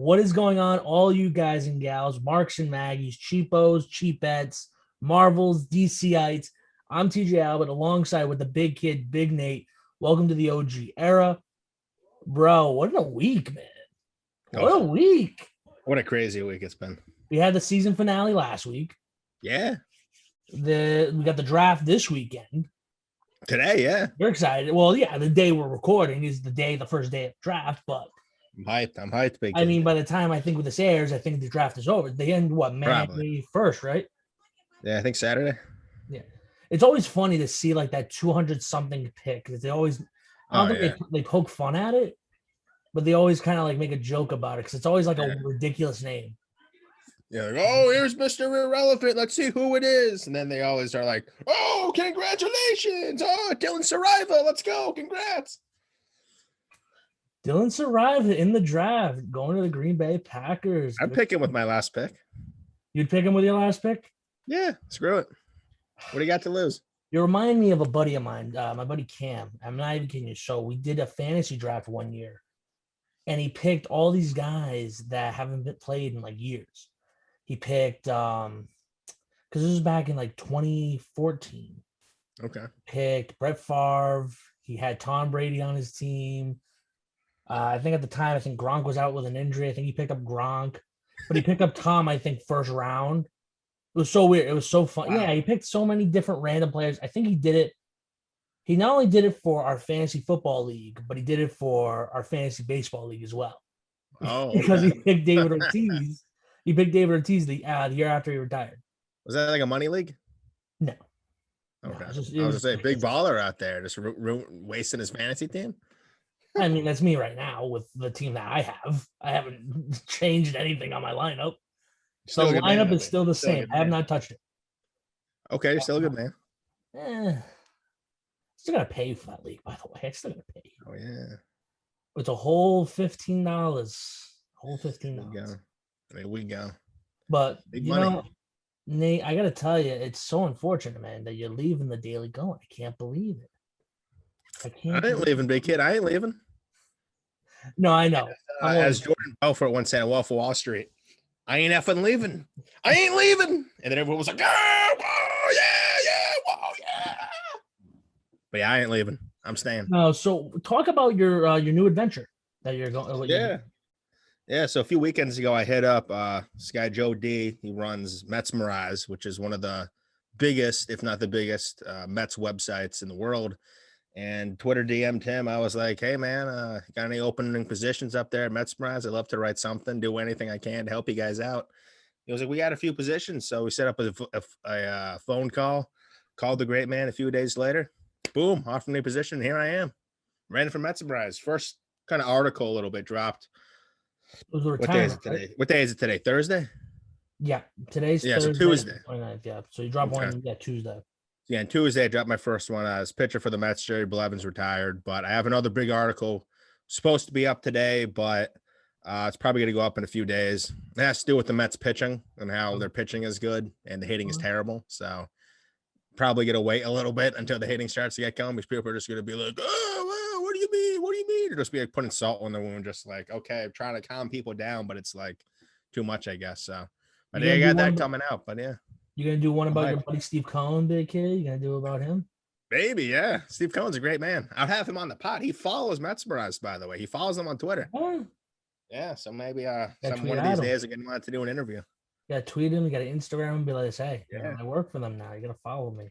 What is going on, all you guys and gals, Marks and Maggies, cheapos, cheapettes, Marvels, DCites? I'm TJ Albert alongside with the big kid, Big Nate. Welcome to the OG era. Bro, what a week, man. What a week. What a crazy week it's been. We had the season finale last week. Yeah. We got the draft this weekend. Today, yeah. You're excited. Well, yeah, the day we're recording is the first day of the draft, but I'm hyped, big kid. I mean, by the time I think this airs, I think the draft is over. They end May 1st, right? Yeah, I think Saturday. Yeah. It's always funny to see like that 200 something pick because they always I don't think they poke fun at it, but they always kind of like make a joke about it because it's always like a ridiculous name. Yeah, like, oh, here's Mr. Irrelevant. Let's see who it is. And then they always are like, oh, congratulations. Oh, Dylan Sariva. Let's go. Congrats. Dylan Sariva in the draft, going to the Green Bay Packers. I'm picking with my last pick. You'd pick him with your last pick? Yeah, screw it. What do you got to lose? You remind me of a buddy of mine, my buddy Cam. I'm not even kidding you. So we did a fantasy draft one year, and he picked all these guys that haven't been played in like years. He picked because this was back in like 2014. Okay. Picked Brett Favre. He had Tom Brady on his team. I think at the time, I think Gronk was out with an injury. I think he picked up Gronk, but he picked up Tom, I think, first round. It was so weird. It was so fun. Wow. Yeah, he picked so many different random players. I think he did it. He not only did it for our fantasy football league, but he did it for our fantasy baseball league as well. Oh, because he picked David Ortiz. He picked David Ortiz the year after he retired. Was that like a money league? No. Okay. No, I was going to say, big baller out there, just wasting his fantasy team. I mean, that's me right now with the team that I have. I haven't changed anything on my lineup. So the lineup is still the same. I have not touched it. Okay, you're still a good man. Still got to pay for that league, by the way. I still got to pay. Oh, yeah. It's a whole $15. Whole $15. There we go. But, big money. Nate, I got to tell you, it's so unfortunate, man, that you're leaving the Daily Going. I can't believe it. I ain't leaving, big kid. I ain't leaving. No, I know. As Jordan Belfort once said, Wolf of Wall Street, I ain't effing leaving. I ain't leaving. And then everyone was like, yeah, whoa, yeah. But yeah, I ain't leaving. I'm staying. No, so talk about your new adventure that you're going. Yeah. So a few weekends ago, I hit up this guy Joe D. He runs Metsmerize, which is one of the biggest, if not the biggest, Mets websites in the world. And Twitter DM'd him. I was like, hey, man, got any opening positions up there at Metsmerize? I'd love to write something, do anything I can to help you guys out. He was like, we got a few positions. So we set up a phone call, called the great man a few days later. Boom, offered me a position. Here I am. Ran for Metsmerize. First kind of article a little bit dropped. What day is it today? Right? What day is it today? Thursday? Yeah, today's Thursday, so Tuesday. 29th, yeah. So you drop one, Tuesday. Yeah, and Tuesday I dropped my first one as pitcher for the Mets. Jerry Blevins retired, but I have another big article supposed to be up today, but it's probably going to go up in a few days. It has to do with the Mets pitching and how their pitching is good and the hitting is terrible. So probably going to wait a little bit until the hitting starts to get going because people are just going to be like, oh, well, what do you mean? What do you mean? They're just be like putting salt on the wound, just like, okay, I'm trying to calm people down, but it's like too much, I guess. So I think I got that coming out, but yeah. You gonna do one about your buddy Steve Cohen, big kid? You gonna do about him? Maybe, yeah. Steve Cohen's a great man. I'll have him on the pod. He follows Metsmerize, by the way. He follows them on Twitter. Oh. Yeah, so maybe one of these days I'm gonna want to do an interview. You gotta tweet him, you gotta Instagram him, be like, hey, I work for them now. You gotta follow me.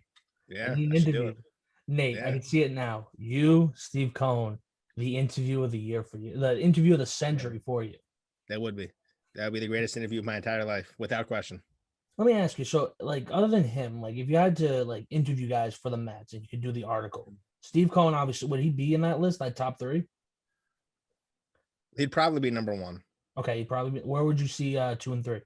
Yeah. Interview. Nate, I can see it now. You, Steve Cohen, the interview of the year for you, the interview of the century for you. That would be the greatest interview of my entire life, without question. Let me ask you, so like other than him, like if you had to like interview guys for the Mets and you could do the article, Steve Cohen, obviously, would he be in that list, like top 3? He'd probably be number 1. Okay, he'd probably be. Where would you see 2 and 3?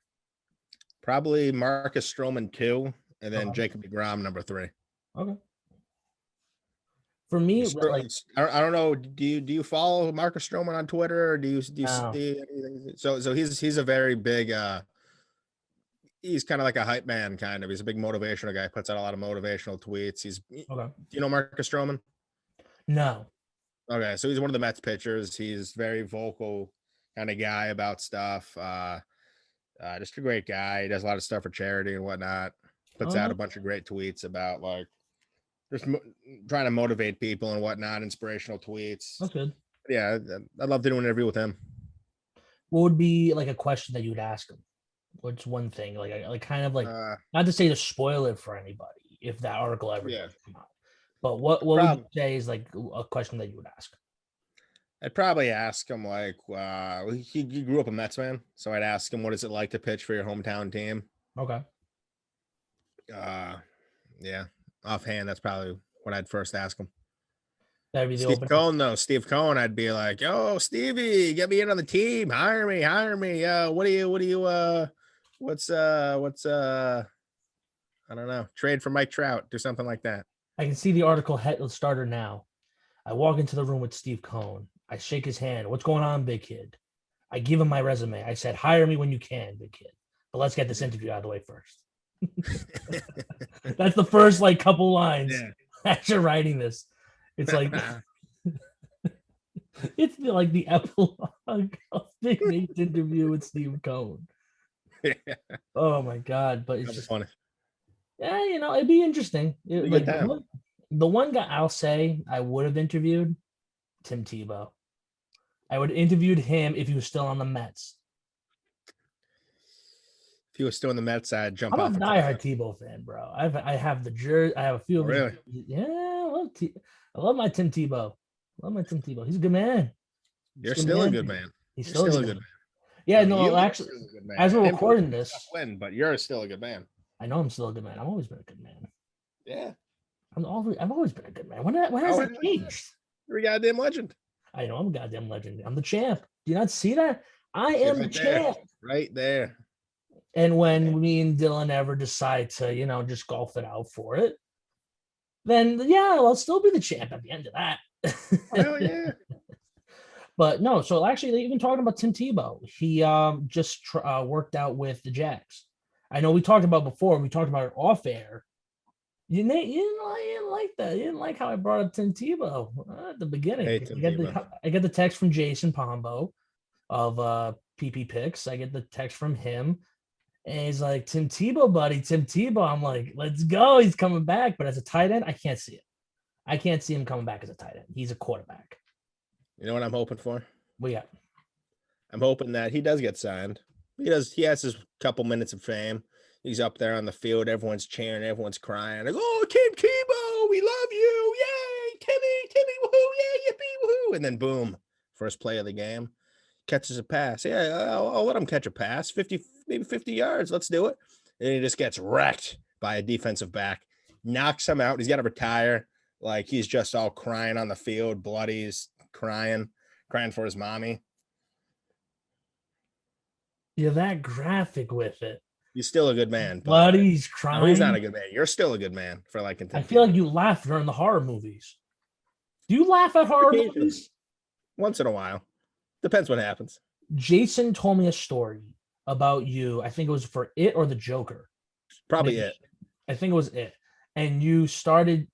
Probably Marcus Stroman 2, and then Jacob deGrom number 3. Okay. For me, like I don't know. Do you follow Marcus Stroman on Twitter, or do you see anything? So he's a very big he's kind of like a hype man, kind of. He's a big motivational guy. Puts out a lot of motivational tweets. Do you know Marcus Stroman? No. Okay, so he's one of the Mets pitchers. He's very vocal. kind of guy about stuff. Just a great guy. He does a lot of stuff for charity and whatnot. Puts out a bunch of great tweets about like just trying to motivate people and whatnot, inspirational tweets. That's good. Yeah, I'd love to do an interview with him. What would be like a question that you would ask him? What's one thing like kind of like not to say to spoil it for anybody if that article ever does come out, but what would you say is like a question that you would ask? I'd probably ask him like he grew up a Mets fan, so I'd ask him what is it like to pitch for your hometown team. Okay. Yeah, offhand, that's probably what I'd first ask him. That'd be the Steve Cohen, though. Steve Cohen, I'd be like, "Yo, Stevie, get me in on the team. Hire me. What's I don't know. Trade for Mike Trout. Do something like that." I can see the article starter now. I walk into the room with Steve Cohen. I shake his hand. What's going on, big kid? I give him my resume. I said, hire me when you can, big kid. But let's get this interview out of the way first. That's the first like couple lines as you're writing this. It's like it's like the epilogue of Big Nate's interview with Steve Cohen. Oh my god! But it's just funny. Yeah, it'd be interesting. Like the one guy I'll say I would have interviewed, Tim Tebow. I would have interviewed him if he was still on the Mets. If he was still in the Mets, I'd jump I'm off. I'm a diehard Tebow fan, bro. I have the jersey. I have a few of really? Yeah, I love my Tim Tebow. He's a good man. You're still a good man. He's still a good man. Yeah, no, actually, as we're recording this, but you're still a good man. I know I'm still a good man. I've always been a good man. Yeah, I've always been a good man. When has that changed? You're a goddamn legend. I know I'm a goddamn legend. I'm the champ. Do you not see that? I am the champ. Right there. And when me and Dylan ever decide to, just golf it out for it, then I'll still be the champ at the end of that. Hell yeah. But no, so actually, even talking about Tim Tebow, he just worked out with the Jags. I know we talked about before. We talked about it off air. You didn't like that. You didn't like how I brought up Tim Tebow at the beginning. I get the text from Jason Pombo of PP Picks. I get the text from him. And he's like, Tim Tebow, buddy, Tim Tebow. I'm like, let's go. He's coming back. But as a tight end, I can't see it. I can't see him coming back as a tight end. He's a quarterback. You know what I'm hoping for? Well, yeah. I'm hoping that he does get signed. He has his couple minutes of fame. He's up there on the field. Everyone's cheering. Everyone's crying. Like, oh, Tim Tebow, we love you. Yay, Timmy, woohoo, yeah, yippee, woohoo. And then boom, first play of the game. Catches a pass. Yeah, I'll let him catch a pass. 50 yards. Let's do it. And he just gets wrecked by a defensive back. Knocks him out. He's got to retire. Like, he's just all crying on the field. Bloody. He's crying for his mommy. You're that graphic with it. He's still a good man. But he's crying. No, he's not a good man. You're still a good man for like. I feel like you laugh during the horror movies. Do you laugh at horror movies? Once in a while. Depends what happens. Jason told me a story about you. I think it was for It or The Joker. Probably It. I think it was It. And you started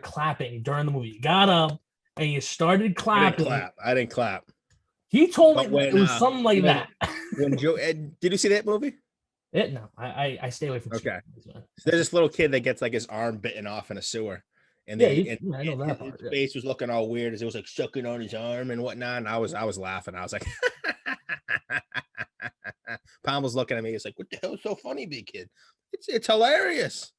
clapping during the movie. You got up and you started clapping. I didn't clap. He told me it was something like that. When did you see that movie? It no, I stay away from. Okay, so there's this little kid that gets like his arm bitten off in a sewer, and I know that part. His face was looking all weird as it was like sucking on his arm and whatnot. And I was laughing. I was like, Palm was looking at me. He's like, "What the hell is so funny, big kid? It's hilarious."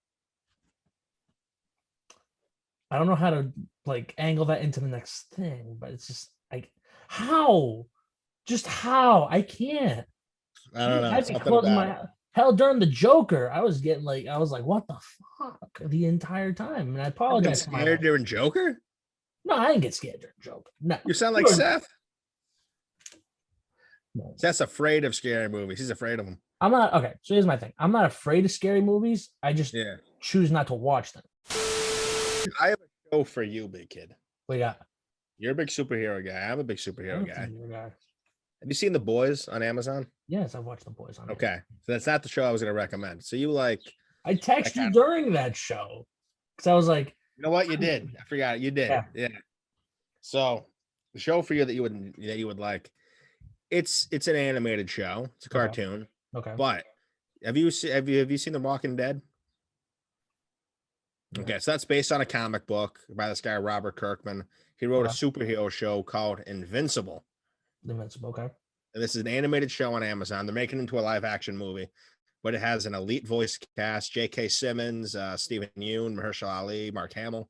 I don't know how to like angle that into the next thing, but it's just like how, I can't. I don't know. Something about Hell, during the Joker, I was like, what the fuck the entire time. And I apologize. Scared during Joker? No, I didn't get scared during Joker. No. You sound like Seth. No. Seth's afraid of scary movies. He's afraid of them. I'm not. Okay, so here's my thing. I'm not afraid of scary movies. I just choose not to watch them. I have a show for you, big kid. What you got? You're a big superhero guy. I'm a big superhero guy. Have you seen The Boys on Amazon? Yes, I've watched The Boys on Amazon. Okay. So that's not the show I was going to recommend. So you like... I texted you during that show. Because I was like... You know what? You did. I forgot. You did. Yeah. So the show for you that you would like, It's an animated show. It's a Okay. cartoon. Okay. But have you seen The Walking Dead? Okay. Okay, so that's based on a comic book by this guy Robert Kirkman. He wrote a Okay. superhero show called Invincible. Invincible. Okay. And this is an animated show on Amazon. They're making it into a live action movie, but it has an elite voice cast: J.K. Simmons, Stephen Yeun, Mahershala Ali, Mark Hamill,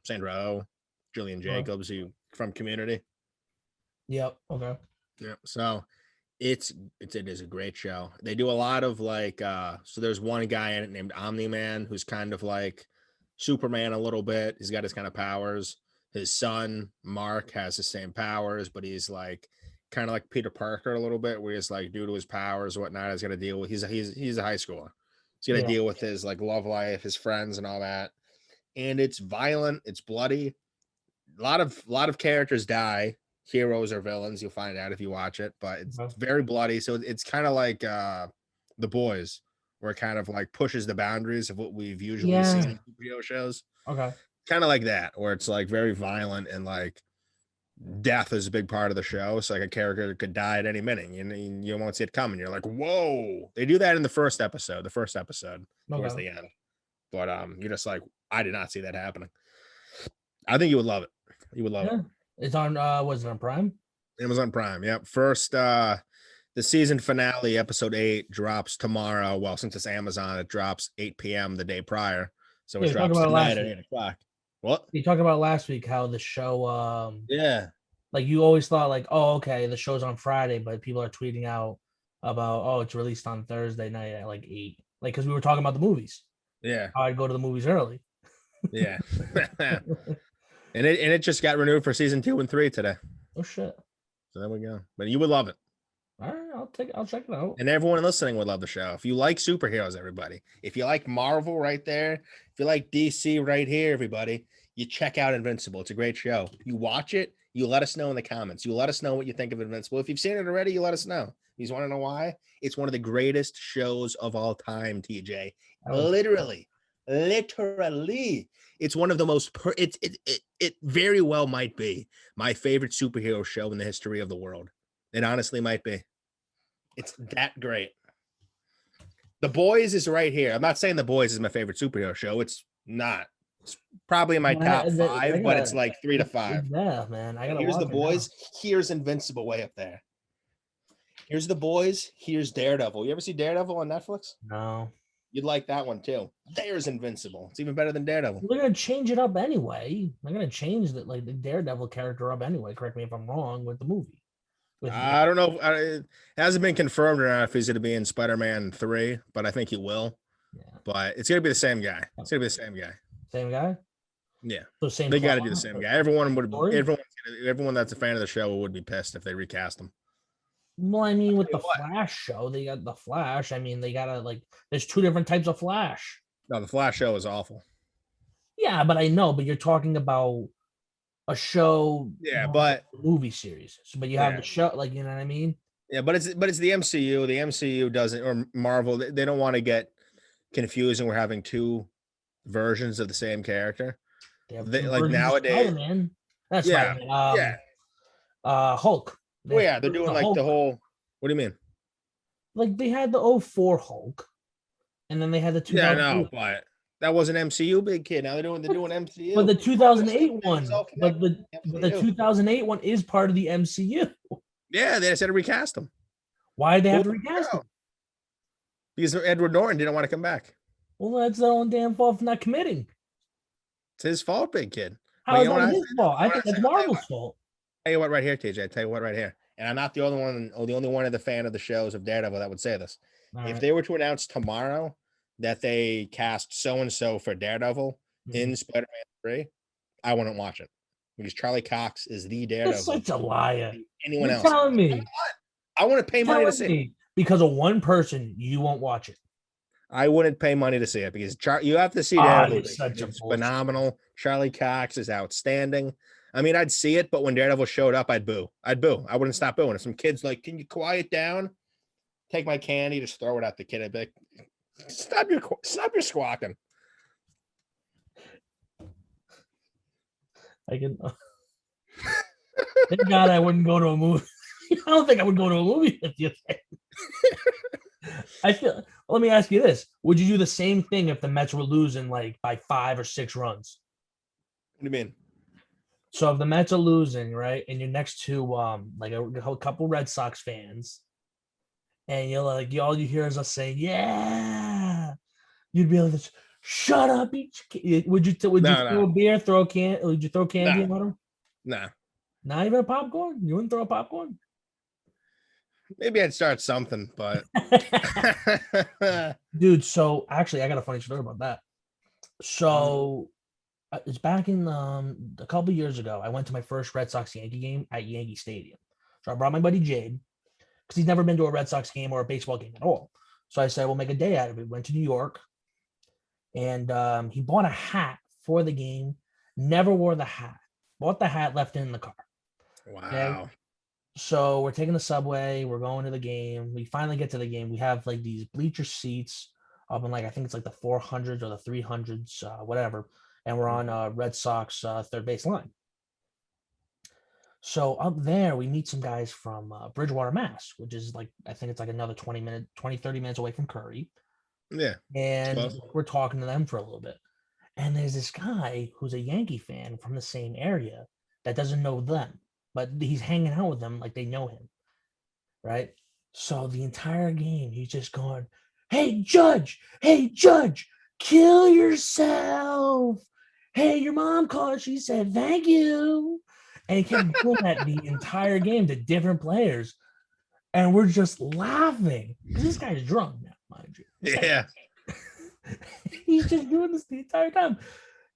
Sandra Oh, Julian Okay. Jacobs, who from Community. Yep. Okay. Yeah. So it is a great show. They do a lot of like so there's one guy in it named Omni-Man who's kind of like Superman a little bit. He's got his kind of powers. His son, Mark, has the same powers, but he's like kind of like Peter Parker a little bit, where he's like due to his powers or whatnot, he's gonna deal with he's a high schooler. He's gonna Yeah. deal with his like love life, his friends and all that. And it's violent, it's bloody. A lot of characters die, heroes or villains. You'll find out if you watch it, but it's Okay. very bloody. So it's kind of like The Boys, where it kind of like pushes the boundaries of what we've usually Yeah. seen in superhero shows. Okay. Kind of like that, where it's like very violent and like death is a big part of the show. So like a character could die at any minute. You won't see it coming. You're like, whoa. They do that in the first episode towards Okay. the end. But you're just like, I did not see that happening. I think you would love it. You would love it. Yeah. It's on. Was it on Prime? Amazon Prime. Yep. First, the season finale, episode 8, drops tomorrow. Well, since it's Amazon, it drops 8 p.m. the day prior. So Yeah, it we talked drops about it tonight last at week. 8 o'clock. What? We talked about last week how the show, Yeah. like you always thought, like, oh, okay, the show's on Friday, but people are tweeting out about, oh, it's released on Thursday night at like 8, like because we were talking about the movies. Yeah. I'd go to the movies early. Yeah. and it just got renewed for season 2 and 3 today. Oh shit! So there we go. But you would love it. All right, I'll check it out. And everyone listening would love the show. If you like superheroes, everybody. If you like Marvel right there, if you like DC right here, everybody, you check out Invincible. It's a great show. You watch it, you let us know in the comments. You let us know what you think of Invincible. If you've seen it already, you let us know. You just want to know why? It's one of the greatest shows of all time, TJ. Literally. It's one of the most it very well might be my favorite superhero show in the history of the world. It honestly might be. It's that great. The Boys is right here. I'm not saying The Boys is my favorite superhero show. It's not. It's probably in my top 5, but it's like 3 to 5. Yeah, man. I gotta Here's watch The it Boys. Here's Invincible way up there. Here's The Boys. Here's Daredevil. You ever see Daredevil on Netflix? now. No. You'd like that one too. There's Invincible. It's even better than Daredevil. They're gonna change it up anyway. They're gonna change the Daredevil character up anyway. Correct me if I'm wrong with the movie. I don't know. It hasn't been confirmed or not if he's going to be in Spider-Man 3, but I think he will. Yeah. But it's going to be the same guy. It's going to be the same guy. Same guy. Yeah. So same. They got to do the same guy. Everyone that's a fan of the show would be pissed if they recast him. Well, I mean, with the Flash show, they got the Flash. I mean, they gotta there's 2 different types of Flash. No, the Flash show is awful. Yeah, but I know, but you're talking about a show. Yeah, but movie series. So, but you have the show, you know what I mean? Yeah, but it's the MCU. The MCU doesn't, or Marvel, they don't want to get confused, and we're having 2 versions of the same character. Like nowadays, Spider-Man. That's Spider-Man. Hulk. They're doing like Hulk. the whole. What do you mean? Like they had the 04 Hulk, and then they had the 2008. Yeah, no, but that wasn't MCU, big kid. Now they're doing MCU. But the 2008 one, but the 2008 one is part of the MCU. Yeah, they said to recast him. Why did they have to recast him? Because Edward Norton didn't want to come back. Well, that's their own damn fault for not committing. It's his fault, big kid. How is that his fault? I think that's Marvel's fault. Tell you what, right here, TJ. Tell you what, right here. And I'm not the only one, or the only one of the fan of the shows of Daredevil that would say this. If they were to announce tomorrow that they cast so and so for Daredevil in Spider-Man 3, I wouldn't watch it because Charlie Cox is the Daredevil. That's such a liar. Anyone else? Telling me? I want to pay money to see it. Because of one person, you won't watch it. I wouldn't pay money to see it because you have to see Daredevil. It's phenomenal. Charlie Cox is outstanding. I mean, I'd see it, but when Daredevil showed up, I'd boo. I wouldn't stop booing. If some kid's like, "Can you quiet down?" Take my candy, just throw it at the kid. I'd be like, stop your squawking. I can. Thank God I wouldn't go to a movie. don't think I would go to a movie with you. I feel. Let me ask you this: would you do the same thing if the Mets were losing like by 5 or 6 runs? What do you mean? So if the Mets are losing, right, and you're next to like a couple Red Sox fans, and you're like, all you hear is us saying, "Yeah," you'd be like, "Shut up!" Would you No, throw no, a beer, throw a can? Would you throw candy no, at them? no. Not even a popcorn. You wouldn't throw a popcorn, Maybe I'd start something, but dude. So actually, I got a funny story about that. So it's back in a couple years ago. I went to my first Red Sox Yankee game at Yankee Stadium. So I brought my buddy Jade because he's never been to a Red Sox game or a baseball game at all. So I said, we'll make a day out of it. Went to New York, and he bought a hat for the game. Never wore the hat. Bought the hat, left it in the car. Okay. wow. So we're taking the subway. We're going to the game. We finally get to the game. We have like these bleacher seats up in like I think it's like the 400s or the 300s, whatever. And we're on Red Sox third base line. So up there, we meet some guys from Bridgewater, Mass, which is like I think it's like another 30 minutes away from Curry. Yeah. And Close. we're talking to them for a little bit. And there's this guy who's a Yankee fan from the same area that doesn't know them, but he's hanging out with them like they know him, right? So the entire game, he's just going, hey, Judge, kill yourself. Hey, your mom called. She said, thank you. And he kept doing that the entire game to different players. And we're just laughing because this guy's drunk now, mind you. Yeah. He's just doing this the entire time.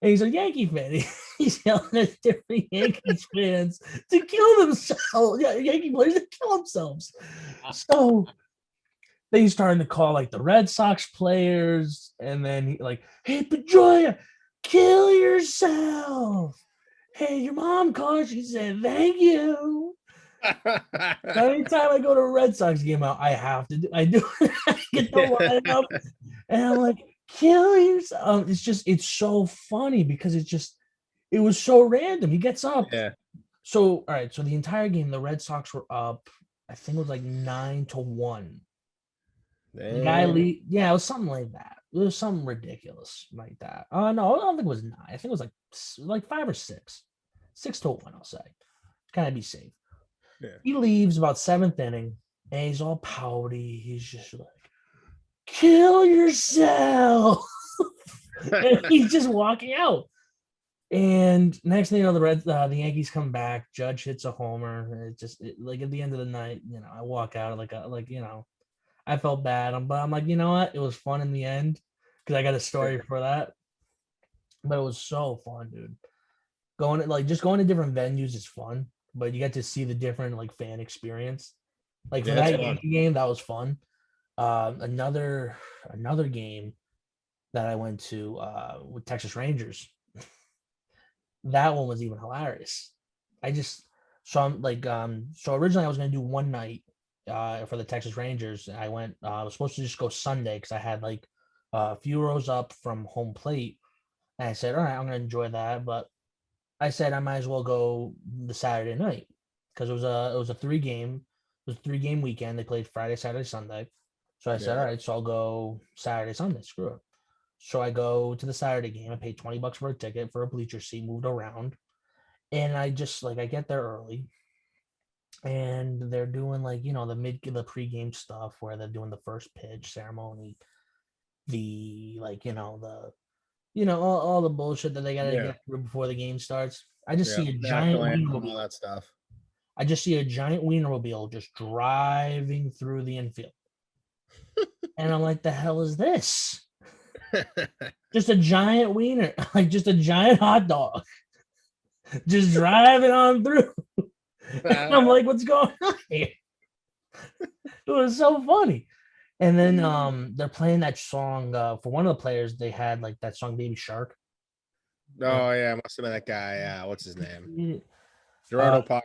And he's a Yankee fan. He's yelling at different Yankees fans to kill themselves. Yeah, Yankee players to kill themselves. So then he's starting to call like the Red Sox players, and then he like, hey, Pedroia, kill yourself. Hey, your mom called. She said, thank you. Anytime I go to a Red Sox game out, I have to do I do I get the line up and I'm like, kill yourself. It's so funny because it was so random. He gets up. Yeah. So all right, so the entire game, the Red Sox were up, I think it was like 9-1. The guy yeah, it was something like that. It was something ridiculous like that. No, I don't think it was 9. I think it was like 5 or 6. 6-1, I'll say. Kind of be safe. Yeah. He leaves about 7th inning and he's all pouty. He's just like, kill yourself. And he's just walking out. And next thing you know, the Yankees come back. Judge hits a homer. Like at the end of the night, I walk out I felt bad. But I'm like, you know what? It was fun in the end because I got a story for that. But it was so fun, dude. Going to different venues is fun, but you get to see the different like fan experience. Like for that Yankee game, that was fun. Another game that I went to with Texas Rangers. That one was even hilarious. So originally I was gonna do one night for the Texas Rangers. I was supposed to just go Sunday because I had like a few rows up from home plate. And I said, all right, I'm gonna enjoy that. But I said I might as well go the Saturday night because it was a 3-game weekend. They played Friday, Saturday, Sunday. So I said, all right, so I'll go Saturday, Sunday. Screw it. So I go to the Saturday game. I paid $20 for a ticket for a bleacher seat, moved around. And I just I get there early and they're doing the pregame stuff where they're doing the first pitch ceremony, all the bullshit that they gotta get through before the game starts. I just see a giant all that stuff. I just see a giant wienermobile just driving through the infield. And I'm like, the hell is this? Just a giant wiener, like just a giant hot dog, just driving on through. And I'm like, what's going on here? It was so funny. And then they're playing that song for one of the players. They had like that song "Baby Shark." Oh yeah, must have been that guy. Yeah, what's his name? Gerardo Parra.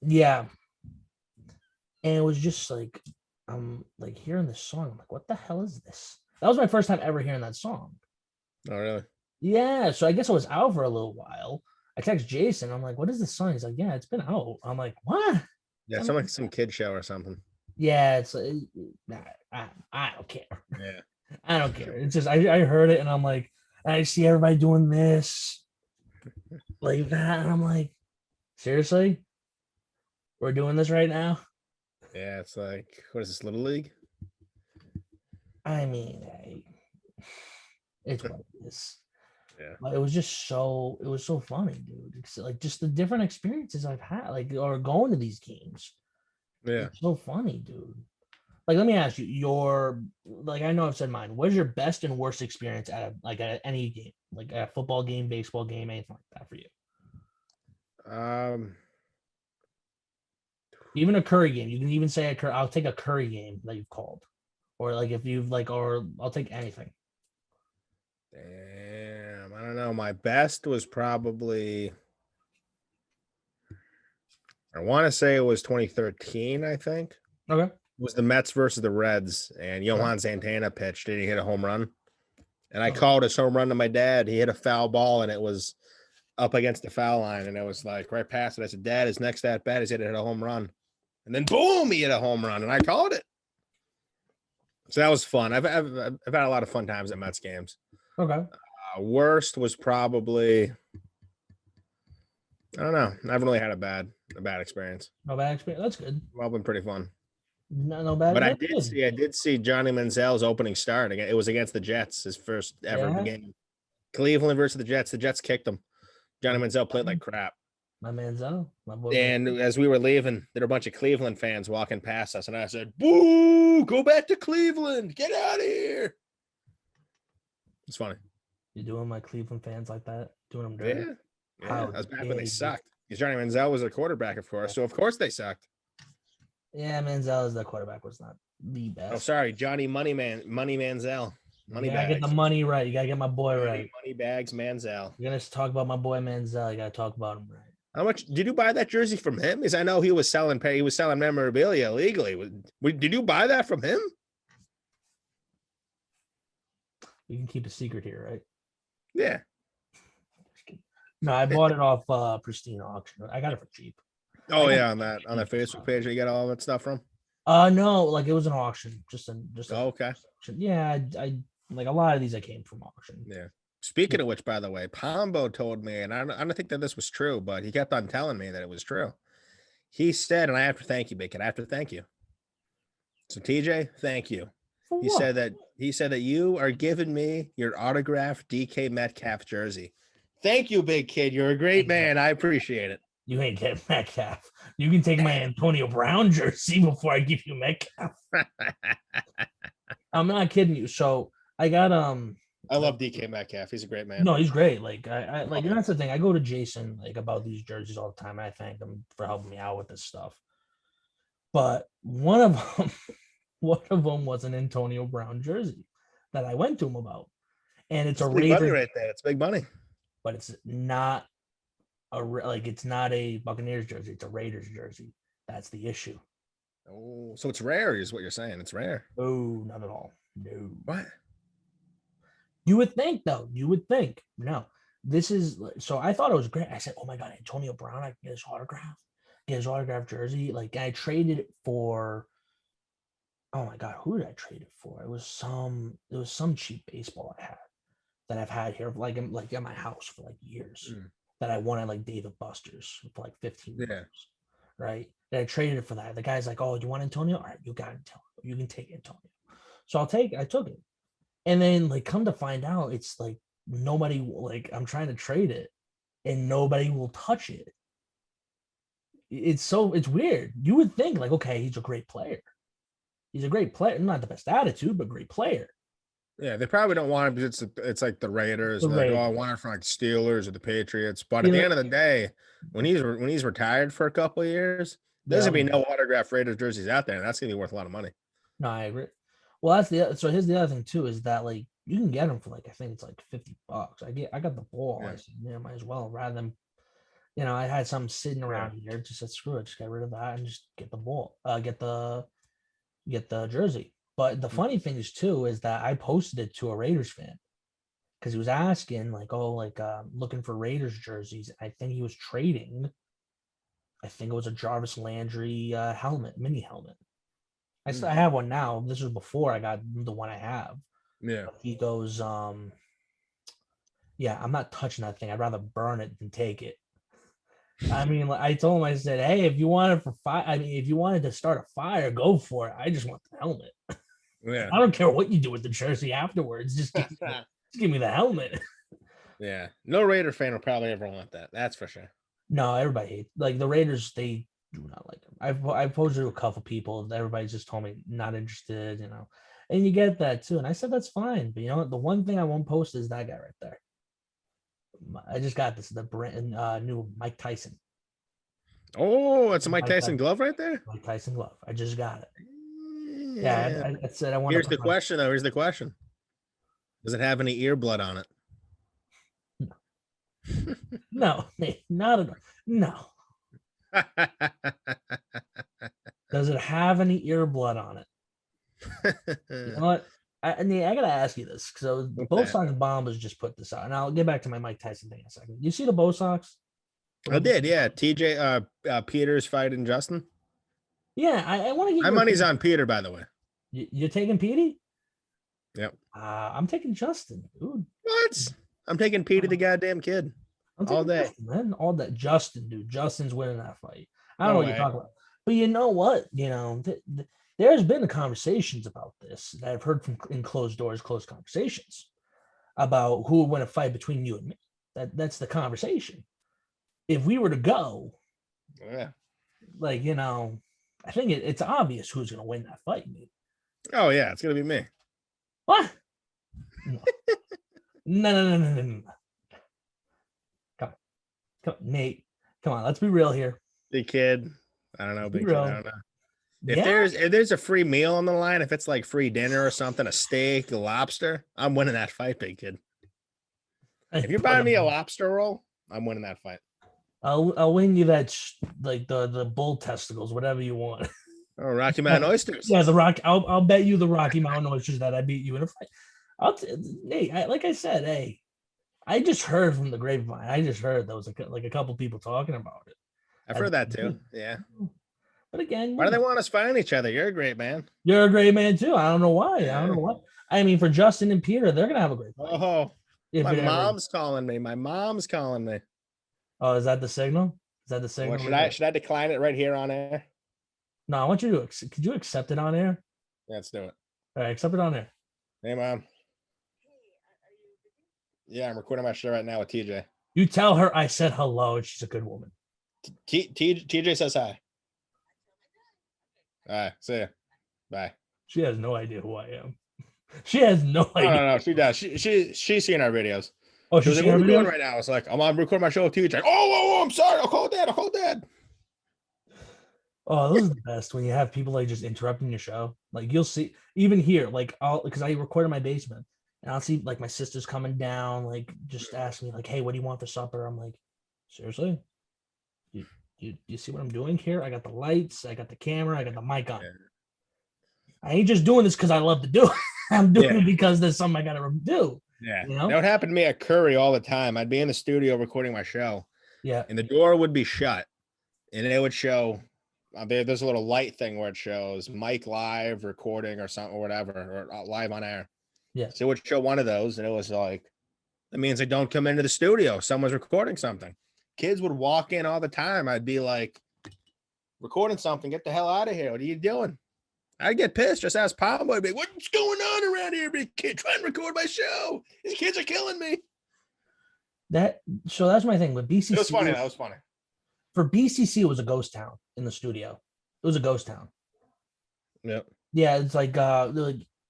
Yeah, and it was just like I'm like hearing this song. I'm like, what the hell is this? That was my first time ever hearing that song. Oh really? Yeah, so I guess I was out for a little while. I text Jason. I'm like, what is this song? He's like, yeah, it's been out. I'm like, what? Yeah, some kid show or something. Yeah, it's nah, I don't care. Yeah. I don't care. It's just I heard it and I'm like, I see everybody doing this like that, and I'm like, seriously, we're doing this right now. Yeah, it's like, what is this, Little League? I mean, it's what it is. Yeah. But it was just it was so funny, dude. It's like just the different experiences I've had, like, or going to these games. Yeah. It's so funny, dude. Like, let me ask you, like, I know I've said mine. What is your best and worst experience at any game, like a football game, baseball game, anything like that for you? Um, Even a Curry game. You can even say I'll take a Curry game that you've called, or like if you've like, or I'll take anything. damn, I don't know. My best was probably, I want to say it was 2013, I think. Okay. It was the Mets versus the Reds, and Okay. Johan Santana pitched and he hit a home run. And I Okay. called his home run to my dad. He hit a foul ball and it was up against the foul line. And it was like right past it. I said, Dad, his next at bat is hit a home run. And then boom, he hit a home run. And I called it. So that was fun. I've had a lot of fun times at Mets games. Okay. Worst was probably, I don't know. I haven't really had a bad experience. No bad experience. That's good. Well, been pretty fun. No bad. But That's good. I did see Johnny Manziel's opening start. Again, it was against the Jets, his first ever Yeah. game. Cleveland versus the Jets. The Jets kicked him. Johnny Manziel played like crap. My Manziel, my boy. And as we were leaving, there were a bunch of Cleveland fans walking past us, and I said, "Boo! Go back to Cleveland! Get out of here!" It's funny. You're doing my Cleveland fans like that, doing them dirty. Yeah, How that was back when they dare you. sucked. Because Johnny Manziel was a quarterback, of course, so of course they sucked. Yeah, Manziel as the quarterback was not the best. Oh, sorry, Johnny Money Manziel. You gotta get the money right. You gotta get my boy right. Money bags Manziel. You're gonna talk about my boy Manziel. You gotta talk about him right. How much did you buy that jersey from him? Because I know he was selling memorabilia illegally. Did you buy that from him? You can keep a secret here, right? Yeah. No, I bought it off Pristine Auction. I got it for cheap. Oh yeah, on that Facebook page you got all that stuff from. No, like it was an auction. Oh, okay. Yeah, I like a lot of these I came from auction. Yeah. Speaking of which, by the way, Pombo told me, and I don't think that this was true, but he kept on telling me that it was true. He said, and I have to thank you, Big Kid. I have to thank you. So TJ, thank you. For He what? said that you are giving me your autographed DK Metcalf jersey. Thank you, Big Kid. You're a great man. I appreciate it. You ain't getting Metcalf. You can take my Antonio Brown jersey before I give you Metcalf. I'm not kidding you. So I got I love DK Metcalf. He's a great man. No, he's great. Like I like, and that's the thing. I go to Jason like about these jerseys all the time. I thank him for helping me out with this stuff. But one of them was an Antonio Brown jersey that I went to him about, and it's a big money Raiders, right there. It's big money. but it's not it's not a Buccaneers jersey. It's a Raiders jersey. That's the issue. Oh, so it's rare, is what you're saying. It's rare. Oh, not at all. No. What? You would think, though. You would think. No, this is so. I thought it was great. I said, "Oh my god, Antonio Brown! I can get his autograph, get his autograph jersey." Like I traded it for. Oh my god, who did I trade it for? It was some cheap baseball I had that I've had here, like at my house for like years. That I won at like Dave & Buster's for like 15 years, right? That I traded it for that. The guy's like, "Oh, you want Antonio? All right, you got Antonio. You can take Antonio." So I took it. And then like come to find out, it's like nobody, like I'm trying to trade it and nobody will touch it. It's weird. You would think like, okay, he's a great player. He's a great player, not the best attitude, but great player. Yeah, they probably don't want him because it's like the Raiders. The Like, Raiders. oh, I want it from like the Steelers or the Patriots. But at the end of the day, when he's retired for a couple of years, there's gonna be no autographed Raiders jerseys out there, and that's gonna be worth a lot of money. No, I agree. Well, so here's the other thing too, is that like you can get them for like I think it's like $50. I got the ball. Yeah. I said, yeah, might as well rather than I had some sitting around here. Just said screw it, just get rid of that and just get the ball. Get the jersey. But the funny thing is too is that I posted it to a Raiders fan because he was asking like, oh, like looking for Raiders jerseys. I think he was trading I think it was a Jarvis Landry helmet, mini helmet. I still Mm. have one now. This was before I got the one I have. Yeah. He goes, yeah, I'm not touching that thing. I'd rather burn it than take it. I mean, I told him, I said, hey, if you wanted for fire, I mean, if you wanted to start a fire, go for it. I just want the helmet. Yeah. I don't care what you do with the jersey afterwards. Just give me the helmet. Yeah. No Raider fan will probably ever want that. That's for sure. No, everybody hates like the Raiders. They do not like them. I've posed to a couple people. Everybody just told me not interested. And you get that too. And I said that's fine. But you know what? The one thing I won't post is that guy right there. I just got the brand new Mike Tyson. Oh, it's a Mike Mike Tyson Tyson, glove right there. Mike Tyson glove. I just got it. Yeah, Yeah. I said I want Here's to the put my question, though. Here's the question. Does it have any ear blood on it? no, not at all. No. Does it have any ear blood on it? You know what? I gotta ask you this because the What's Bo that? Sox bombers just put this out, and I'll get back to my Mike Tyson thing in a second. You see the Bo Sox? I did, yeah. TJ Peters fighting Justin. Yeah, I want to get My your money's opinion. on Peter, by the way. You're taking Petey? Yep. I'm taking Justin. Dude. What? I'm taking Peter the goddamn kid. I'm All taking day. Justin, man. All that Justin, dude. Justin's winning that fight. I don't No know what way. you're talking about, but you know what? There's been conversations about this that I've heard from in closed doors, closed conversations about who would win a fight between you and me. That's the conversation. If we were to go, Yeah. like I think it's obvious who's going to win that fight. Nate. Oh yeah, it's gonna be me. What? No. No. Come on, Nate. Come on, let's be real here. Big kid. I don't know, Be big kid. I real. don't know. Yeah. If there's a free meal on the line, if it's like free dinner or something, a steak, a lobster, I'm winning that fight, big kid. If you're buying me a lobster roll, I'm winning that fight. I'll win you that like the bull testicles, whatever you want. Oh, Rocky Mountain oysters. Yeah, the rock. I'll bet you the Rocky Mountain oysters that I beat you in a fight. Hey, like I said, hey, I just heard from the grapevine. I just heard there was like a couple people talking about it. I've heard that too. Yeah. But again, Why do they want us fighting each other? You're a great man. you're a great man too. I don't know why. Yeah. I don't know what. I mean, for Justin and Peter, they're gonna have a great fight. Oh, If my it ever- mom's calling me. My mom's calling me. Oh, is that the signal? Is that the signal? Well, should I decline it right here on air? No, I want you to. Could you accept it on air? Let's do it. All right, accept it on air. Hey, mom. Yeah, I'm recording my show right now with TJ. You tell her I said hello, and she's a good woman. TJ says hi. All right, see ya. Bye. She has no idea who I am. She has no idea. No, she does. She's seen our videos. Oh, She was she's like, what are we doing videos? right now? It's like, I'm on recording my show with TJ. Oh, I'm sorry. I'll call dad. Oh, those are the best when you have people like just interrupting your show. Like you'll see, even here, like because I record in my basement, and I'll see like my sister's coming down, like just asking me, like, "Hey, what do you want for supper?" I'm like, "Seriously? You see what I'm doing here? I got the lights, I got the camera, I got the mic on. Yeah. I ain't just doing this because I love to do it. I'm doing Yeah. it because there's something I gotta do." Yeah. You know? That would happen to me at Curry all the time. I'd be in the studio recording my show, Yeah. and the door would be shut, and it would show. There's a little light thing where it shows Mike live recording or something or whatever, or live on air. Yeah. So it would show one of those, and it was like, that means I don't come into the studio. Someone's recording something. Kids would walk in all the time. I'd be like, recording something. Get the hell out of here. What are you doing? I'd get pissed. Just ask Pablo. I'd be like, what's going on around here? Big kid trying to record my show. These kids are killing me. So that's my thing with BCC. It was funny. That was funny. For BCC, it was a ghost town in the studio. It was a ghost town. Yep. Yeah, it's like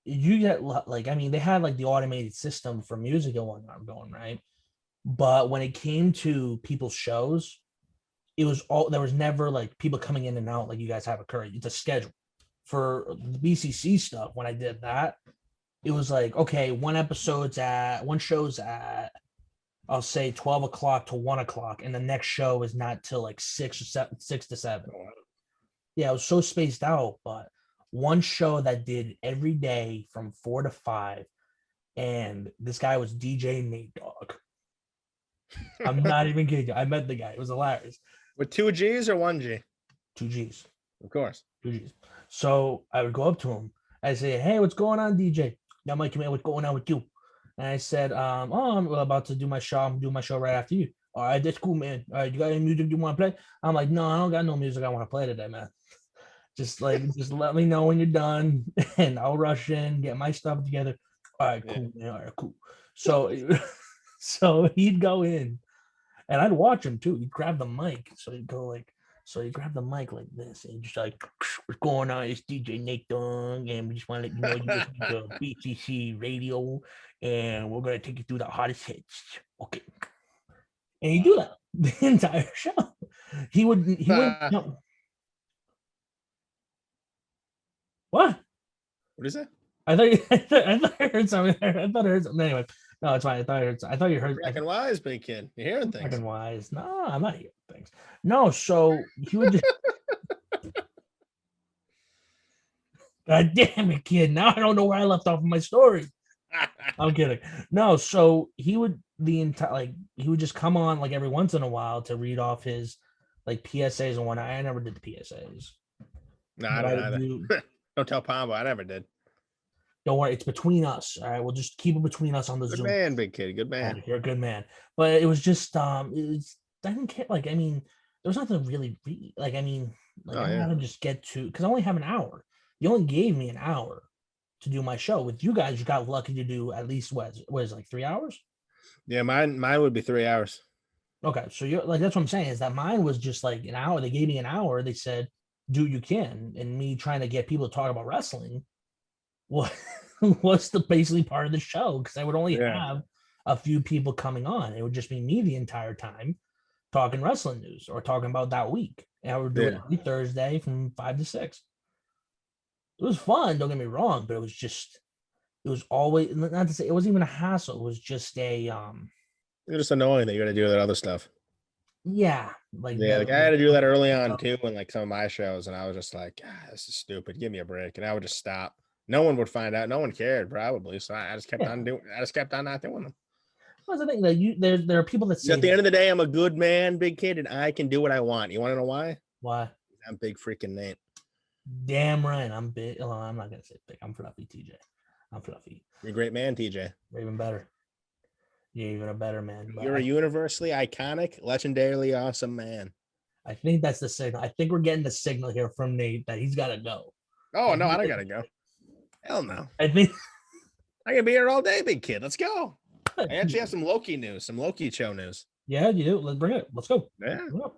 you get like I mean they had like the automated system for music and whatnot going, right? But when it came to people's shows, it was all there was never like people coming in and out like you guys have occurred. It's a schedule. For the BCC stuff, when I did that, it was like, okay, one show's at I'll say 12 o'clock to 1 o'clock, and the next show is not till like 6 to 7. Yeah, it was so spaced out, but one show that did every day from 4 to 5, and this guy was DJ Nate Dogg. I'm not even kidding you. I met the guy. It was hilarious. With 2 G's or 1 G? 2 G's. Of course. 2 G's. So I would go up to him. I say, "Hey, what's going on, DJ? Now, Mike, man, what's going on with you?" And I said, "Oh, I'm about to do my show. I'm doing my show right after you." All right, that's cool, man. All right, you got any music you want to play? I'm like, "No, I don't got no music I want to play today, man. Just let me know when you're done, and I'll rush in, get my stuff together." All right, Yeah. cool, man. All right, cool. So, so he'd go in, and I'd watch him too. He'd grab the mic, so he'd go like, so he'd grab the mic like this, and he'd just like, "What's going on? It's DJ Nathan, and we just want to let you know you're listening to BCC Radio, and we're gonna take you through the hottest hits." Okay, and he'd do that the entire show. He would no. What? What is that? I thought I thought I heard something. I thought I heard something. Anyway, no, it's fine. I thought you heard. Cracking wise, big kid. You're hearing things. Fucking wise. No, I'm not hearing things. No, so he would just. God damn it, kid! Now I don't know where I left off in my story. I'm kidding. No, so he would the entire he would just come on like every once in a while to read off his like PSAs and whatnot. I never did the PSAs. No, I But don't would either. do- Don't tell Pombo. I never did. don't worry, it's between us. All right, we'll just keep it between us on the Good Zoom. man, big kid. Good All man. right, you're a good man. But it was just I didn't care. Like, I mean, there was nothing really like, I mean, like Oh, I yeah. gotta just get to because I only have an hour. You only gave me an hour to do my show. With you guys, you got lucky to do at least what is it, like 3 hours? Yeah, mine would be 3 hours. Okay, so you're like that's what I'm saying is that mine was just like an hour. They gave me an hour. They said, "Do you can?" And me trying to get people to talk about wrestling was was the basically part of the show because I would only Yeah. have a few people coming on. It would just be me the entire time talking wrestling news or talking about that week. And I would do it Yeah. every Thursday from 5 to 6. It was fun. Don't get me wrong, but it was always not to say it wasn't even a hassle. It was just a It's just annoying that you got to do that other stuff. yeah, like Yeah, like I had to do that early on too, in like some of my shows, and I was just like, "This is stupid. Give me a break," and I would just stop. No one would find out. No one cared, probably. So I just kept on doing. I just kept on not doing them. That's the thing that there are people that say At the end of the day, I'm a good man, big kid, and I can do what I want. You want to know why? why? I'm big freaking Nate. Damn right, I'm big. Well, I'm not gonna say big. I'm fluffy, TJ. I'm fluffy. You're a great man, TJ. You're even better. You're even a better man. But You're a universally iconic, legendarily awesome man. I think that's the signal. I think we're getting the signal here from Nate that he's got to go. Oh no, I don't gotta go. Hell no. I think I can be here all day, big kid. Let's go. I actually have some Loki news, some Loki show news. yeah, you do. Let's bring it. Let's go. Yeah. Bring it up.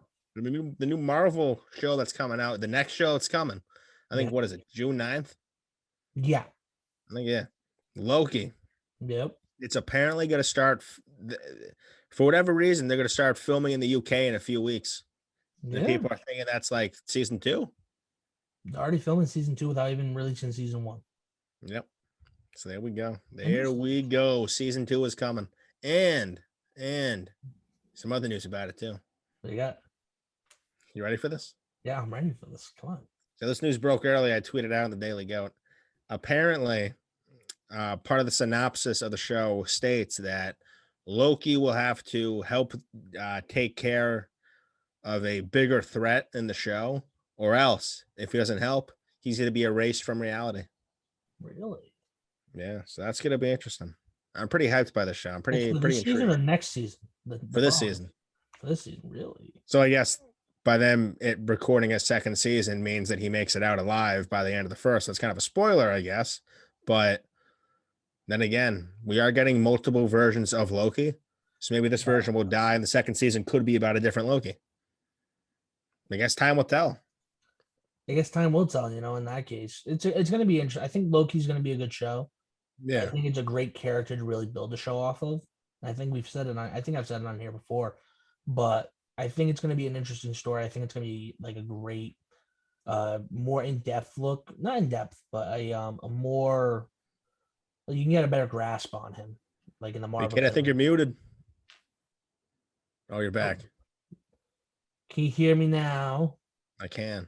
The new Marvel show that's coming out. The next show that's coming. I think Yeah. what is it? June 9th? Yeah. I think yeah. Loki. Yep. It's apparently going to start for whatever reason they're going to start filming in the UK in a few weeks. Yeah. And people are thinking that's like season 2. They're already filming season 2 without even releasing season 1. Yep. So there we go. There we go. Season 2 is coming. And some other news about it too. What you got? You ready for this? Yeah, I'm ready for this. Come on. So this news broke early. I tweeted out in the Daily Goat. Apparently, part of the synopsis of the show states that Loki will have to help take care of a bigger threat in the show, or else, if he doesn't help, he's going to be erased from reality. Really? Yeah, so that's going to be interesting. I'm pretty hyped by the show. I'm pretty this season or intrigued. next season? For this season. For this season, really? So I guess by them it recording a second season means that he makes it out alive by the end of the first. So it's kind of a spoiler, I guess. But then again, we are getting multiple versions of Loki. So maybe this version will die and the second season could be about a different Loki. I guess time will tell. I guess time will tell, in that case. It's going to be interesting. I think Loki's going to be a good show. I Yeah. think it's a great character to really build a show off of. I think we've said it I think I've said it on here before, but I think it's going to be an interesting story. I think it's going to be like a great, more in-depth look, not in depth, but a more, you can get a better grasp on him, like in the Marvel. Hey, kid, I think you're muted. Oh, you're back. Can you hear me now? I can.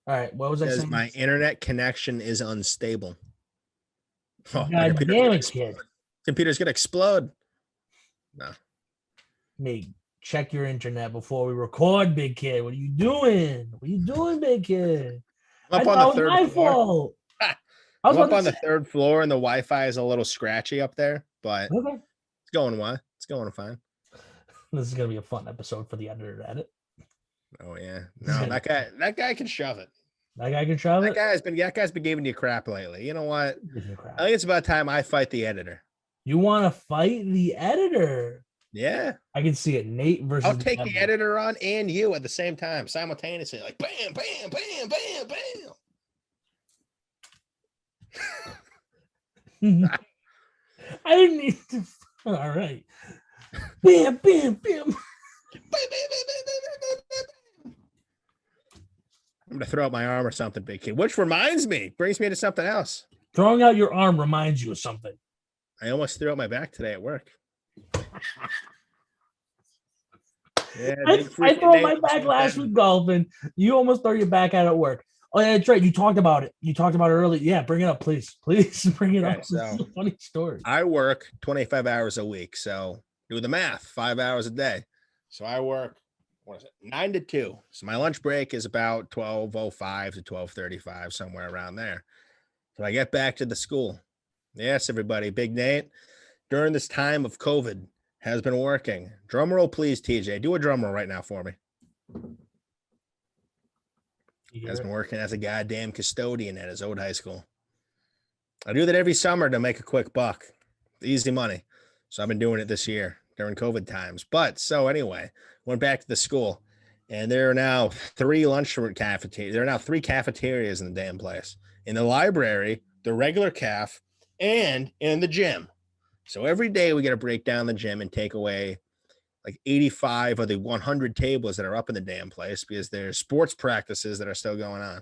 All right. What was I saying? My internet connection is unstable. Oh, God damn it, kid. Computer's gonna explode. No. Nate, check your internet before we record, big kid. What are you doing? What are you doing, big kid? I'm I up on the thought it was third my floor. fault. I I'm was up about on to the say, third floor, and the Wi-Fi is a little scratchy up there, but okay. it's going well. It's going fine. This is gonna be a fun episode for the editor to edit. Oh yeah, This is no, gonna be that guy can shove it. that guy can shove it. That guy's been giving you crap lately. You know what? Give you I crap. think it's about time I fight the editor. You want to fight the editor? Yeah, I can see it. Nate versus I'll take the editor. editor on and you at the same time, simultaneously, like bam, bam, bam, bam, bam. I didn't need to. All right. Bam, bam, bam. I'm gonna throw out my arm or something, big kid. Which reminds me, brings me to something else. Throwing out your arm reminds you of something. I almost threw out my back today at work. Yeah, I threw my back last week golfing. You almost throw your back out at work. Oh, yeah, that's right. You talked about it. You talked about it earlier. Yeah, bring it up, please. Please bring it up. So this is a funny story. I work 25 hours a week. So do the math, 5 hours a day. So I work, 9 to 2. So my lunch break is about 12:05 to 12:35, somewhere around there. So I get back to the school. Yes, everybody, Big Nate, during this time of COVID, has been working. Drum roll, please, TJ. Do a drum roll right now for me. Has been working as a goddamn custodian at his old high school. I do that every summer to make a quick buck. Easy money. So I've been doing it this year during COVID times. But so anyway, went back to the school, and there are now 3 lunchroom cafeterias. There are now 3 cafeterias in the damn place. In the library, the regular caf, and in the gym. So every day we got to break down the gym and take away like 85 of the 100 tables that are up in the damn place because there's sports practices that are still going on.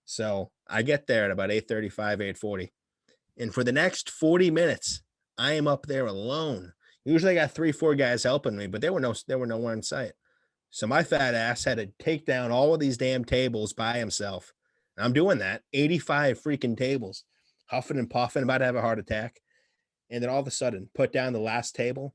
So I get there at about 8:35, 8:40. And for the next 40 minutes, I am up there alone. Usually I got 3, 4 guys helping me, but there were nowhere in sight. So my fat ass had to take down all of these damn tables by himself. And I'm doing that. 85 freaking tables, huffing and puffing, about to have a heart attack. And then all of a sudden, put down the last table.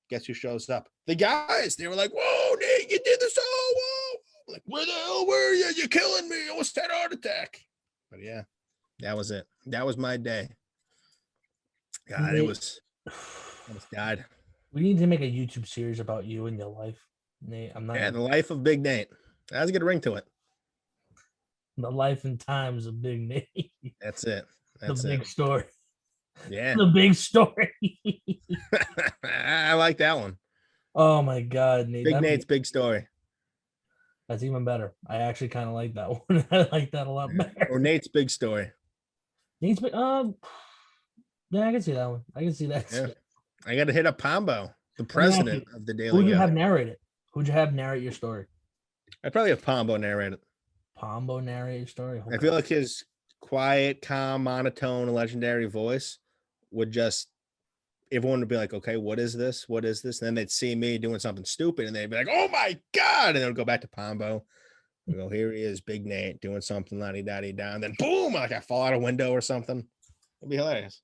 Guess who shows up? The guys. They were like, "Whoa, Nate, you did this! Oh, whoa!" Like, where the hell were you? You're killing me! I almost had a heart attack. But yeah, that was it. That was my day. God, it was. I almost died. We need to make a YouTube series about you and your life, Nate. I'm not. Yeah, the life of Big Nate. That has a good ring to it. The life and times of Big Nate. That's it. The big story. Yeah. The big story. I like that one. Oh my God, Nate. Big Nate's big story. That's even better. I actually kind of like that one. I like that a lot better. Or Nate's big story. Nate's big. Yeah, I can see that one. I can see that. Yeah. I got to hit up Pombo, the president of the Daily. Who'd you have narrate it? Who'd you have narrate your story? I'd probably have Pombo narrate it. Pombo narrate your story. I feel like his quiet, calm, monotone, legendary voice would just, everyone would be like, okay, what is this? What is this? And then they'd see me doing something stupid and they'd be like, oh my God. And then it would go back to Pombo. We go, here he is, Big Nate, doing something la-di-da-di-da. And then boom, like I fall out a window or something. It'd be hilarious.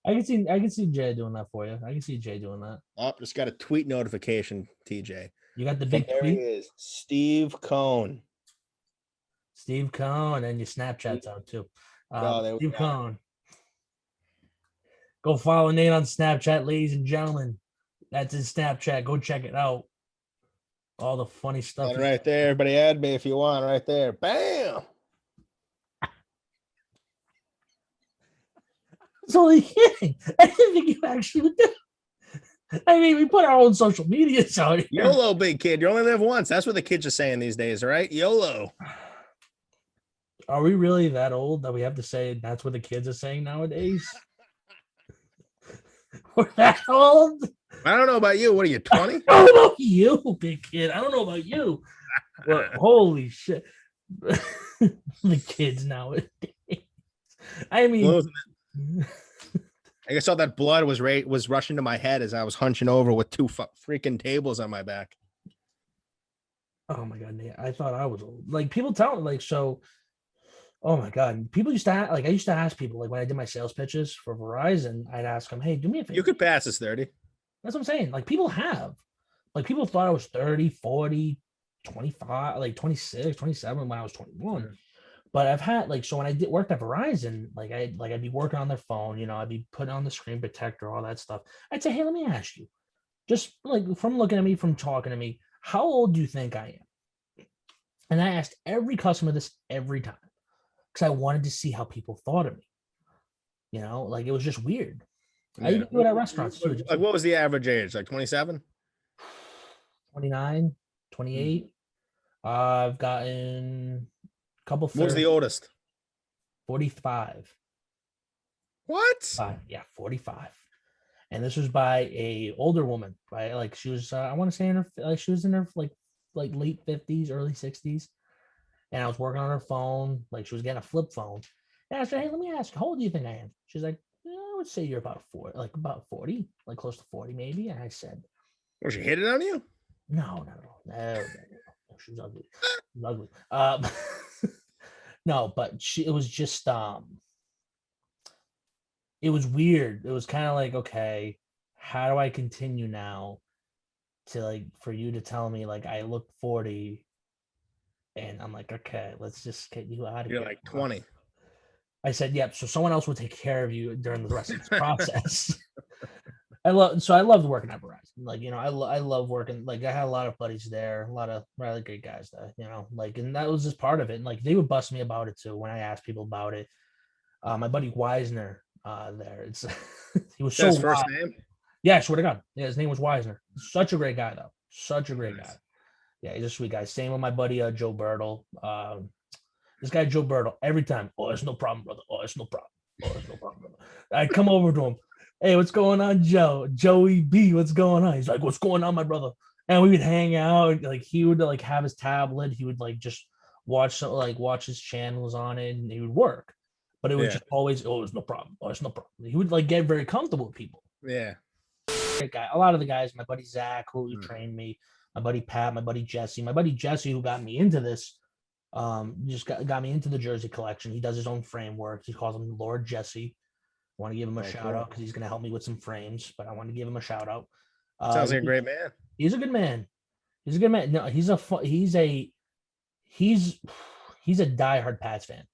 I can see Jay doing that for you. I can see Jay doing that. Oh, just got a tweet notification, TJ. You got the big there tweet? He is, Steve Cohn. Steve Cohn, and your Snapchat's out too. Steve Cohn. Go follow Nate on Snapchat, ladies and gentlemen. That's his Snapchat. Go check it out. All the funny stuff. Right there. Everybody add me if you want. Right there. Bam. It's only kidding. I didn't think you actually would do it. I mean, we put our own social media out here. YOLO, big kid. You only live once. That's what the kids are saying these days, right? YOLO. Are we really that old that we have to say that's what the kids are saying nowadays? We're that old? I don't know about you. What are you, 20? I don't know about you, big kid. I don't know about you. But holy shit. The kids nowadays. I mean, I saw that blood was rushing to my head as I was hunching over with 2 freaking tables on my back. Oh my God, Nate. I thought I was old. Like people tell me, like, so, oh my God. People used to I used to ask people, like when I did my sales pitches for Verizon, I'd ask them, hey, do me a favor. You could pass as 30. That's what I'm saying. Like people have. Like people thought I was 30, 40, 25, like 26, 27 when I was 21. Mhm. But I've had like, so when I did worked at Verizon, I'd be working on their phone, I'd be putting on the screen protector, all that stuff. I'd say, hey, let me ask you, just like from looking at me, from talking to me, how old do you think I am? And I asked every customer this every time because I wanted to see how people thought of me. Like it was just weird. I Yeah. even do it at restaurants too. Like, what was the average age? Like 27? 29, 28. I've gotten a couple What was the 30, oldest? 45. What? Yeah, 45. And this was by a older woman, right? Like she was, I want to say in her, like she was in her like late 50s, early 60s. And I was working on her phone, like she was getting a flip phone. And I said, hey, let me ask, how old do you think I am? She's like, yeah, I would say you're about 40, like about 40, like close to 40 maybe. And I said, Was she hitting on you? no. She was ugly. She was ugly. No, but it was just it was weird. It was kind of like, okay, how do I continue now to like for you to tell me like I look 40, and I'm like, okay, let's just get you out of You're here. like 20. I said, yep. So someone else will take care of you during the rest of this process. I loved working at Verizon. Like, I love working. Like, I had a lot of buddies there, a lot of really great guys there, like, and that was just part of it. And like, they would bust me about it too when I asked people about it. My buddy Wisner, there, it's he was so That's his wise. first name? Yeah, I swear to God. Yeah, his name was Wisner. Such a great guy, though. Such a great Nice. guy. Yeah, he's a sweet guy. Same with my buddy Joe Bertle. This guy Joe Bertle, every time, oh, it's no problem, brother. Oh, it's no problem. Oh, it's no problem, brother. I come over to him. Hey, what's going on, Joe? Joey B, what's going on? He's like, what's going on, my brother? And we would hang out. Like he would like have his tablet. He would like just watch his channels on it, and he would work. But it was Yeah. just always, oh, it's no problem. Oh, it's no problem. He would like get very comfortable with people. Yeah. Great guy. A lot of the guys, my buddy Zach, who Mm. trained me, my buddy Pat, my buddy Jesse, who got me into this, just got me into the jersey collection. He does his own framework. He calls him Lord Jesse. I want to give him a shout out because he's going to help me with some frames, but I want to give him a shout out. Sounds like a great man. He's a good man. He's a good man. No, he's a diehard Pats fan,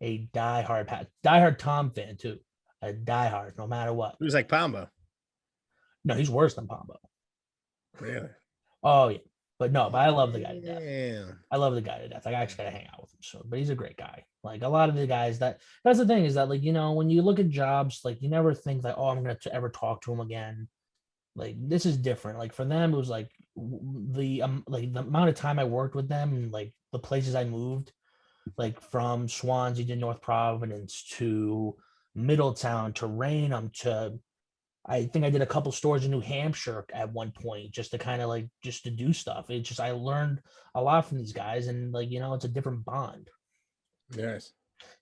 a diehard Tom fan too, a diehard no matter what. He was like Pombo. No, he's worse than Pombo. Really? Oh yeah, but I love the guy to death. Yeah. I love the guy to death. I actually gotta hang out with him. So, but he's a great guy. Like a lot of the guys that's the thing is that like when you look at jobs, like you never think like, oh, I'm gonna ever talk to him again. Like this is different. Like for them, it was like the amount of time I worked with them and like the places I moved, like from Swansea to North Providence to Middletown to Raynham to I think I did a couple stores in New Hampshire at one point just to kind of like just to do stuff. It just I learned a lot from these guys and like it's a different bond. Yes.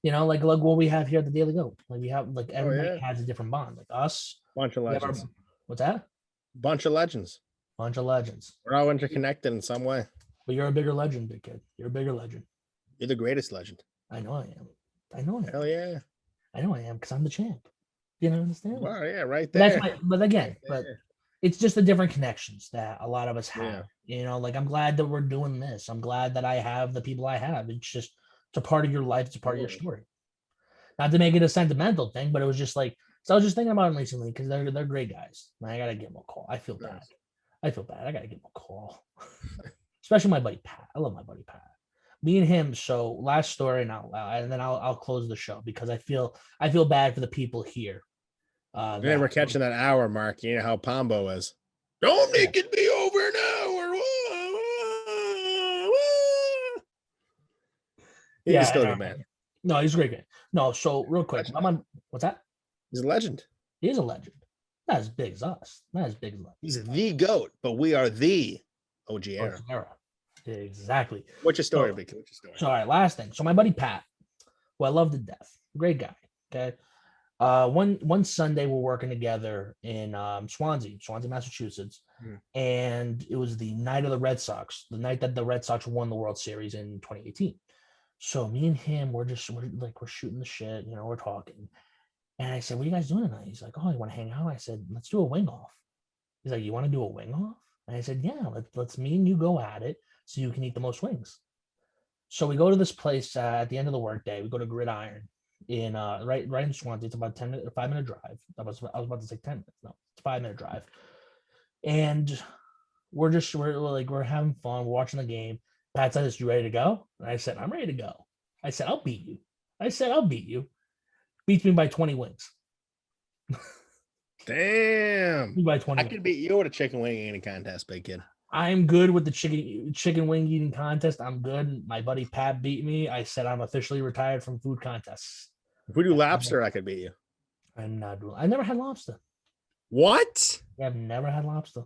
Like what we have here at the Daily Goat. Like we have like everybody yeah. has a different bond. Like us, Bunch of we have our legends. what's that? Bunch of legends. Bunch of legends. We're all interconnected in some way. But you're a bigger legend, big kid. You're a bigger legend. You're the greatest legend. I know I am. I know I am. Hell yeah. I know I am because I'm the champ. You know, understand? Wow, yeah, right But there. but again, Right but there. it's just the different connections that a lot of us have. Yeah. Like I'm glad that we're doing this. I'm glad that I have the people I have. It's a part of your life. It's a part of your story. Not to make it a sentimental thing, but it was just like so. I was just thinking about it recently because they're great guys. I gotta give them a call. I feel bad. I gotta give them a call, especially my buddy Pat. I love my buddy Pat. Me and him. So last story, and then I'll close the show because I feel bad for the people here. Then we're catching that hour mark. You know how Pombo is. Don't make it be over an hour. He's still a good man. No, he's a great guy. No, so real quick, what's that? He's a legend. He's a legend. Not as big as us. Not as big as us. He's the GOAT, but we are the OG era. Exactly. What's your story, Vicky? What's your story? So, all right, last thing. So my buddy Pat, who I love to death, great guy. Okay. One Sunday we're working together in Swansea, Massachusetts, and it was the night of the Red Sox, the night that the Red Sox won the World Series in 2018. So me and him, we're shooting the shit, we're talking. And I said, what are you guys doing tonight? He's like, oh, you want to hang out? I said, let's do a wing off. He's like, you want to do a wing off? And I said, yeah, let's me and you go at it so you can eat the most wings. So we go to this place at the end of the workday. We go to Gridiron in right in Swansea. It's about 10-minute, 5-minute drive. I was about to say 10 minutes. No, it's 5-minute drive. And we're having fun. We're watching the game. Pat said, "You ready to go?" And I said, "I'm ready to go." I said, "I'll beat you." I'll beat you. Beats me by 20 wings. Damn. By I 20 could wings. beat you at a chicken wing eating contest, big kid. I'm good with the chicken wing eating contest. I'm good. My buddy Pat beat me. I said I'm officially retired from food contests. If we do lobster, I could beat you. I'm not doing. I never had lobster. What? I've never had lobster.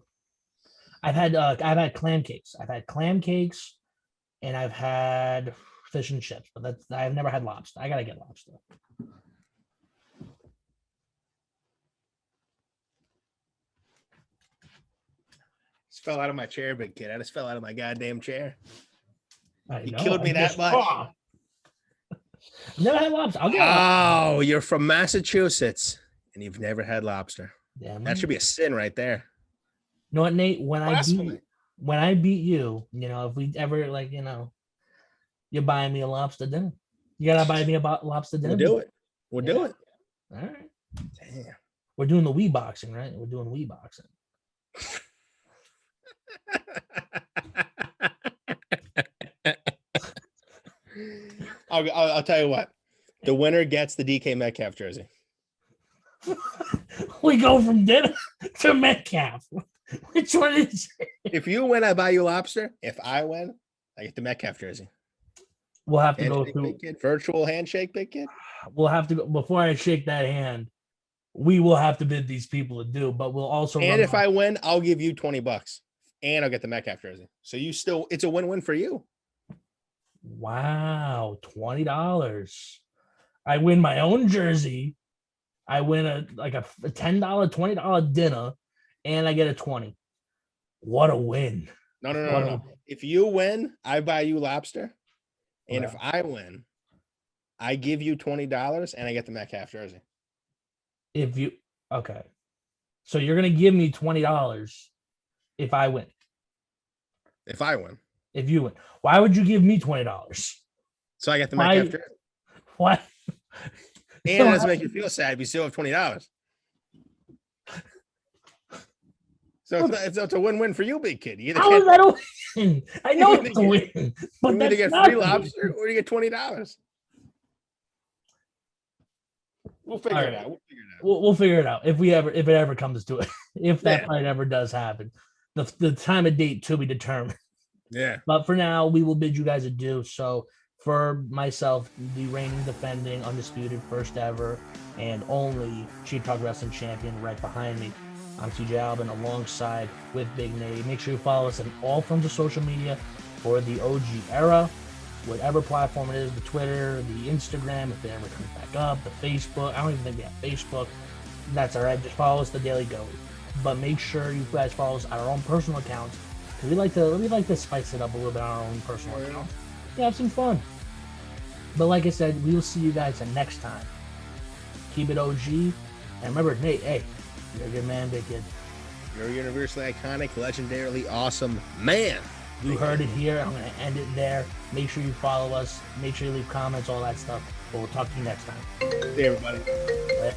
I've had clam cakes. I've had clam cakes, and I've had fish and chips, but I've never had lobster. I gotta get lobster. Just fell out of my chair, big kid. I just fell out of my goddamn chair. You killed me that much. Never had lobster. I'll get lobster. Oh, you're from Massachusetts and you've never had lobster. Yeah, that should be a sin right there. You know what, Nate? When Blasphemy. I beat you, if we ever you're buying me a lobster dinner. You gotta buy me a lobster dinner. We'll do it. We'll do it. All right. Damn. We're doing the Wii boxing, right? We're doing Wii boxing. I'll tell you what. The winner gets the DK Metcalf jersey. We go from dinner to Metcalf. Which one is it? If you win, I buy you lobster. If I win, I get the Metcalf jersey. We'll have to handshake, go through big kid. Virtual handshake, big kid. We'll have to go before I shake that hand. We will have to bid these people to do, but we'll also. And if I win, I'll give you $20, and I'll get the Metcalf jersey. So it's a win-win for you. Wow, $20. I win my own jersey. I win a $10, $20 dinner, and I get a 20. What a win! No. If you win, I buy you lobster, and if I win, I give you $20, and I get the Metcalf jersey. So you're gonna give me $20 if I win. If I win. If you win, why would you give me $20? So I get the Metcalf jersey. Why? And it doesn't make you feel sad if you still have $20. So it's a win-win for you, big kid. How is that a win? I know it's a win, but you either get free lobster or you get $20. We'll figure it out. We'll figure it out if it ever comes to it. If that fight ever does happen, the time and date to be determined. Yeah. But for now, we will bid you guys adieu. So for myself, the reigning, defending, undisputed, first ever, and only Cheap Talk Wrestling champion right behind me, I'm TJ Albin alongside with Big Nate. Make sure you follow us on all forms of social media for the OG era, whatever platform it is, the Twitter, the Instagram, if it ever comes back up, the Facebook. I don't even think we have Facebook. That's all right. Just follow us, the Daily Goat. But make sure you guys follow us on our own personal accounts, because we like to spice it up a little bit on our own personal accounts. Yeah, have some fun. But like I said, we will see you guys next time. Keep it OG. And remember, Nate, hey, you're a good man, big kid. You're a universally iconic, legendarily awesome man. You heard it here. I'm going to end it there. Make sure you follow us. Make sure you leave comments, all that stuff. But we'll talk to you next time. See you, everybody. Right.